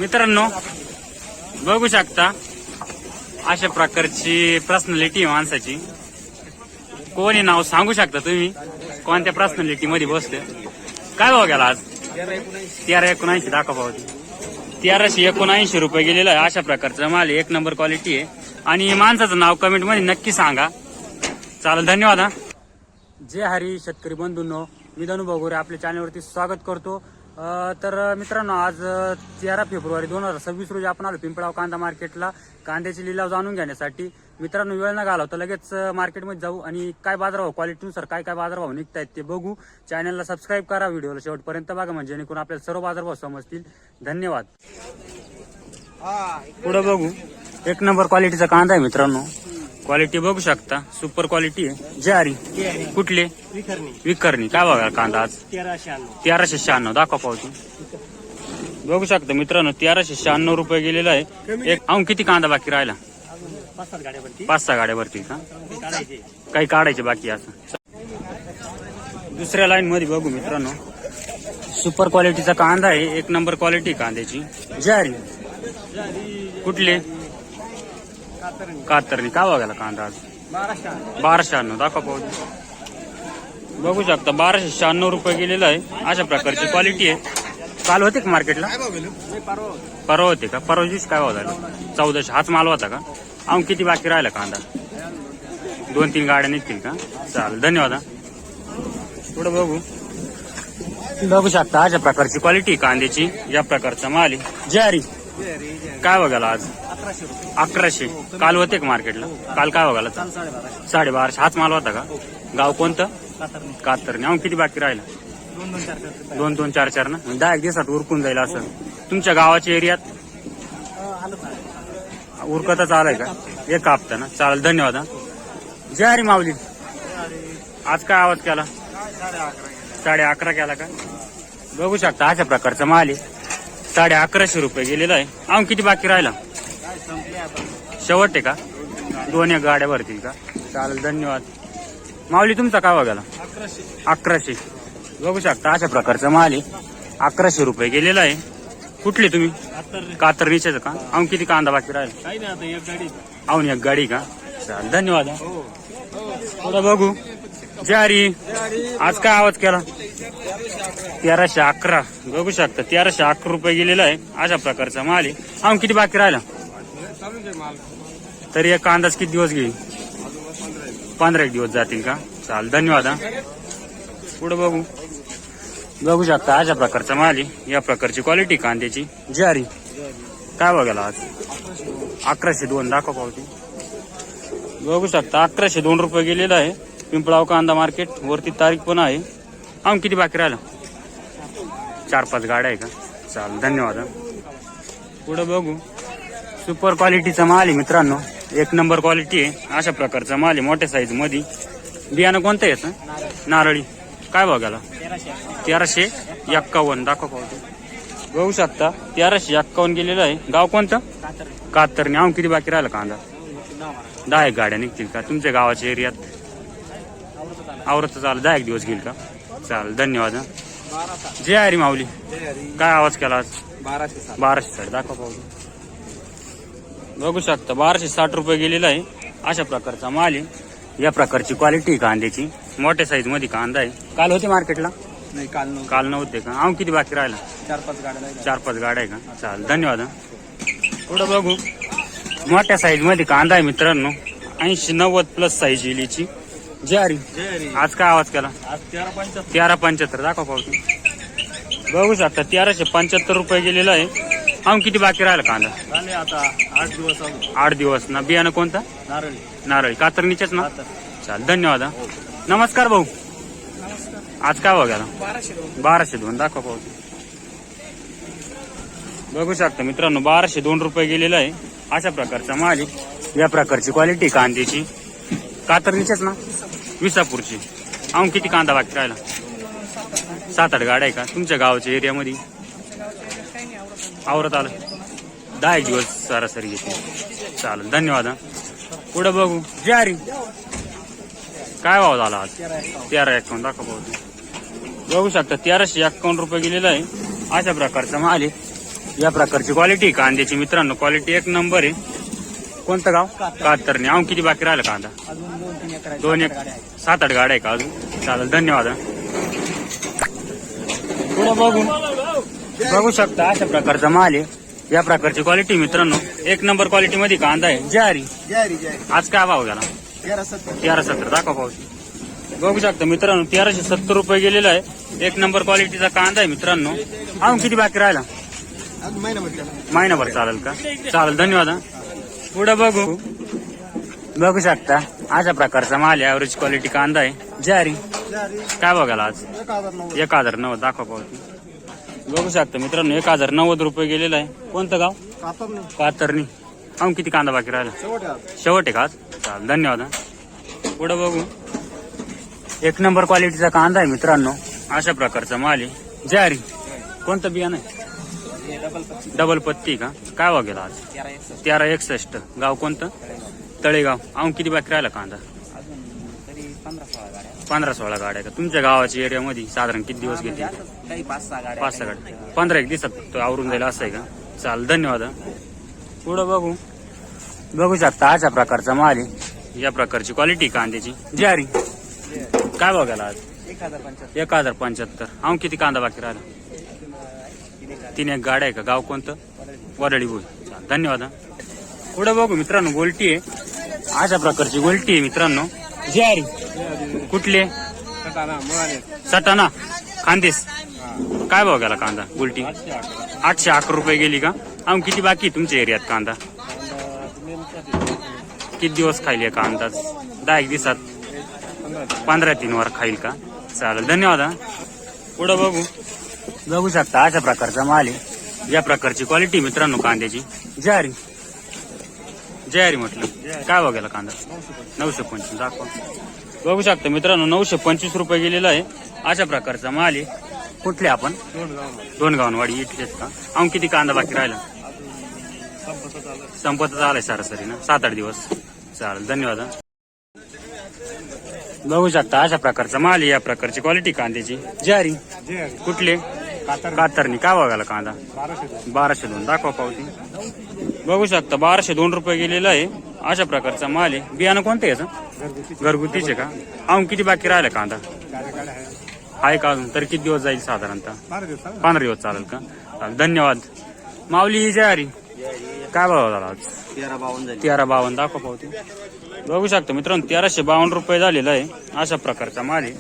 मित्रांनो बघू शकता अशा प्रकारची पर्सनॅलिटी माणसाची. कोणी नाव सांगू शकता तुम्ही कोणत्या पर्सनॅलिटी मध्ये बसते? काय भाव गेला आज? 1379 दाखवा भाव. 1379 रुपये गेलेला आहे. अशा प्रकारचा माल आहे, एक नंबर क्वालिटी आहे. आणि माणसाचं नाव कमेंट मध्ये नक्की सांगा. चालेल, धन्यवाद. जय हरी शेतकरी बंधूंनो, मी धनु भगोरे आपल्या चॅनलवरती स्वागत करतो. तर मित्रांनो, आज 13 फेब्रुवारी 2026 रोजी आपण आलो पिंपळाव कांदा मार्केटला कांद्याचे लिलाव जाणून घेण्यासाठी. मित्रांनो, वेळ न घालवता लगेच मार्केटमध्ये जाऊ आणि काय बाजारभाव क्वालिटीनुसार काय काय बाजारभाव निघतायत ते बघू. चॅनलला सबस्क्राईब करा, व्हिडिओला शेवटपर्यंत बघा म्हणजे जेणेकरून आपल्याला सर्व बाजारभाव समजतील. धन्यवाद. पुढे बघू. एक नंबर क्वालिटीचा कांदा आहे मित्रांनो. क्वालिटी बघू शकता, सुपर क्वालिटी आहे. ज्वारी कुठले? विखरणी. काय बघा कांदा आज? 1396 दाखवा पावती. बघू शकता मित्रांनो, 1396 रुपये गेलेला आहे. एक अजून किती कांदा बाकी राहिला? 5-6 गाड्या भरतील का? काही काढायचे बाकी असं. दुसऱ्या लाईन मध्ये बघू मित्रांनो, सुपर क्वालिटीचा कांदा आहे, एक नंबर क्वालिटी कांद्याची. ज्वारी कुठले? कातरणी. काय बघायला कांदा आज? 1296 दाखवा पाहू. बघू शकता 1296 रुपये गेलेला आहे. अशा प्रकारची क्वालिटी आहे. काल होते का मार्केटला? परवा होते का? परवा दिवशी काय भाव झाला? 1400. हाच माल होता का? अजून किती बाकी राहिला कांदा? 2-3 गाड्या निघतील का? चालेल, धन्यवाद. पुढे बघू. बघू शकता अशा प्रकारची क्वालिटी कांद्याची, या प्रकारचा माल आहे. ज्वारी काय बघायला आज? 1100. काल होते का मार्केटला? काल काय बघायला? 1250. हाच माल होता का? गाव कोणतं? कातरणी. अजून किती बाकी राहिला? 2-4 ना. 10 दिवसात उरकून जाईल असं. तुमच्या गावाच्या एरियात उरकतच आलाय का? एक हप्ता ना. चालेल, धन्यवाद. ज्वारी माऊली आज काय आवाज केला? 11.5 केला का? बघू शकता अशा प्रकारचा माल आहे. 1150 रुपये गेलेला आहे. अजून किती बाकी राहिला? शेवट आहे का? 2-1 गाड्या भरतील का? चालेल, धन्यवाद. माऊली तुमचा काय बघायला? 1100. बघू शकता अशा प्रकारचा माल आहे. 1100 रुपये गेलेला आहे. कुठले तुम्ही? कातरणीचे का? अजून किती कांदा बाकी राहील? अजून 1 गाडी का? चालेल, धन्यवाद. पुढे बघू. ज्वारी आज काय आवाज केला? 1311. बघू शकता 1311 रुपये गेलेला आहे. अशा प्रकारचा माल आहे. अजून किती बाकी राहिला? तरी एक अंदाज किती दिवस घेईल? 15 दिवस जातील का? चाल, धन्यवाद. पुढे बघू. बघू शकता अशा प्रकारचा माल आहे, या प्रकारची क्वालिटी कांद्याची. ज्वारी काय बघायला आज? 1102 दाखवा पावती. बघू शकता 1102 रुपये गेलेला आहे. पिंपळाव कांदा मार्केट वरती तारीख पण आहे. अजून किती बाकी राहिला? 4-5 गाड्या आहे का? चाल, धन्यवाद. पुढे बघू. सुपर क्वालिटीचा माल आहे मित्रांनो, एक नंबर क्वालिटी आहे. अशा प्रकारचा माल आहे, मोठ्या साईज मध्ये. बियाणं कोणतं येतं? नारळी. काय बघायला? 1351 दाखवा पावती. बघू शकता 1351 गेलेलं आहे. गाव कोणतं? कातरणी. अजून किती बाकी राहिला कांदा? 10 गाड्या निघतील का? तुमच्या गावाच्या एरियात आवरत चालेल, 10 दिवस घेईल का? चालेल, धन्यवाद. जय हरी माऊली काय आवाज केला आज? 1260 दाखवा पाहू. बघू शकता 1260 रुपये गेलेला आहे. अशा प्रकारचा माल आहे, या प्रकारची क्वालिटी कांद्याची. मोठ्या साईज मध्ये कांदा आहे. काल होते मार्केटला? नाही, काल नव्हते का? अजून किती बाकी राहिला? 4-5 गाड्या आहे का? चालेल, धन्यवाद. पुढे बघू. मोठ्या साईज मध्ये कांदा आहे मित्रांनो, 80-90 प्लस साईज येलीची. ज्वारी आज काय आवाज केला? 1375 दाखवा पावती. बघू शकता 1375 रुपये गेलेला आहे. अजून किती बाकी राहिला कांदा? आता 8 दिवस ना. बियाणं कोणतं? नारळी. कातरणीचेच ना? चाल, धन्यवाद. नमस्कार भाऊ, आज काय बघायला? 1202 दाखवा पावती. बघू शकता मित्रांनो 1202 रुपये गेलेला आहे. अशा प्रकारचा माल आहे, या प्रकारची क्वालिटी कांद्याची. कातरणीचेच ना? विसापूरची. अजून किती कांदा बाकी राहिला? 7-8 गाड्या आहे का? तुमच्या गावाच्या एरियामध्ये आवरत आलं, 10 दिवस सरासरी येते. चालेल, धन्यवाद. पुढे बघू. ज्वारी काय भाव झाला आज? 1351 दाखवा पावती. बघू शकता 1351 रुपये गेलेला आहे. अशा प्रकारचा माल आहे, या प्रकारची क्वालिटी कांद्याची मित्रांनो, क्वालिटी एक नंबर आहे. कोणतं गाव? कातरणी. अजून किती बाकी राहिला कांदा? दोन एक 7-8 गाड्या आहे का अजून? चालेल, धन्यवाद. पुढे बघू शकता अशा प्रकारचा माल आहे. या प्रकारची क्वालिटी मित्रांनो, एक नंबर क्वालिटी मध्ये कांदा आहे. ज्वारी आज काय भाव गेला? 1370. दाखवा पावती. बघू शकता मित्रांनो, 1370 रुपये गेलेला आहे. एक नंबर क्वालिटीचा कांदा आहे मित्रांनो. अजून किती बाकी राहिला? महिनाभर चालेल का? चालेल, धन्यवाद. पुढे बघू शकता अशा प्रकारचा माल आहे. ॲव्हरेज क्वालिटी कांदा आहे. ज्वारी काय बघायला आज? 1090. दाखवा पावती. बघू शकता मित्रांनो, 1090 रुपये गेलेला आहे. कोणतं गाव? कातरणी. अजून किती कांदा बाकी राहिला? शेवट आहे का आज? चालेल, धन्यवाद. पुढे बघू, एक नंबर क्वालिटीचा कांदा आहे मित्रांनो. अशा प्रकारचा माल आहे. ज्वारी कोणतं बियाणं आहे? डबल पत्ती का? काय बघेल आज? 1361. गाव कोणतं? तळेगाव. अजून किती बाकी राहिला कांदा? 15-16 गाड्या का? तुमच्या गावाच्या एरियामध्ये साधारण किती दिवस घेते? 5-6 गाड्या. 15-1 दिवसात आवरून जाईल असं आहे का? चालेल, धन्यवाद. पुढं बघू शकता अशा प्रकारचा माल आहे. या प्रकारची क्वालिटी कांद्याची. ज्वारी काय बघायला आज? 1075. अजून किती कांदा बाकी राहिला? 3-1 गाड्या आहे का? गाव कोणतं? वरळी बोल. धन्यवाद. पुढे बघू मित्रांनो, गोलटी आहे. अशा प्रकारची गोलटी आहे मित्रांनो. ज्वारी कुठले? सटाणा खानदेश. काय भाव गेला कांदा? गोलटी 811 रुपये गेली का? अजून किती बाकी तुमच्या एरियात कांदा? किती दिवस खाईल का अंदाज? 10 दिवसात 15-3 वर खाईल का? चालेल, धन्यवाद. पुढे बघू शकता अशा प्रकारचा माल आहे. या प्रकारची क्वालिटी मित्रांनो कांद्याची. ज्वारी म्हटलं काय बघायला कांदा? 925. दाखवा. बघू शकता मित्रांनो, 925 रुपये गेलेला आहे. अशा प्रकारचा माल आहे. कुठले आपण? दोन गावनवाडी इथलेच का? अजून किती कांदा बाकी राहिला? संपतच आलाय सरासरी ना, 7-8 दिवस. चालेल, धन्यवाद. बघू शकता अशा प्रकारचा माल आहे. या प्रकारची क्वालिटी कांद्याची. ज्वारी कुठले? कातरणी. काय बघायला कांदा? 1202. दाखवा पावती. बघू शकता 1202 रुपये गेलेला आहे. अशा प्रकारचा माल आहे. बियाणं कोणतं याचं? घरगुतीचे का? अजून किती बाकी राहिला कांदा? आहे का अजून? तर किती दिवस जाईल साधारणतः? 15 दिवस. चालेल का? चालेल, धन्यवाद. माऊली ज्वारी काय भाव झाला आज? 1352. दाखवा पावती. बघू शकता मित्रांनो, 1352 रुपये झालेला आहे. अशा प्रकारचा माल आहे.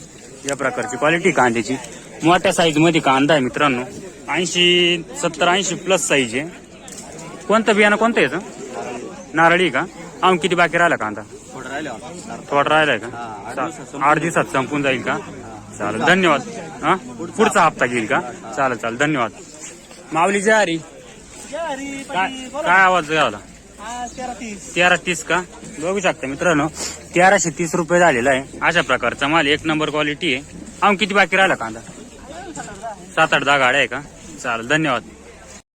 या प्रकारची क्वालिटी कांद्याची. मोठ्या साईज मध्ये कांदा आहे मित्रांनो. 70-80 प्लस साईज आहे. कोणतं बियाणं कोणतं याचं? नारळी का? अजून किती बाकी राहिला कांदा? थोडा राहिलाय का? 8 दिवसात संपून जाईल का? चालेल, धन्यवाद. हा, पुढचा हप्ता घेईल का? चालेल, धन्यवाद. माऊली ज्वारी काय आवाज झाला? 1330 का? बघू शकता मित्रांनो, 1330 रुपये झालेला आहे. अशा प्रकारचा माल एक नंबर क्वालिटी आहे. अजून किती बाकी राहिला कांदा? 7-8 गाड्या आहे का? चालेल, धन्यवाद.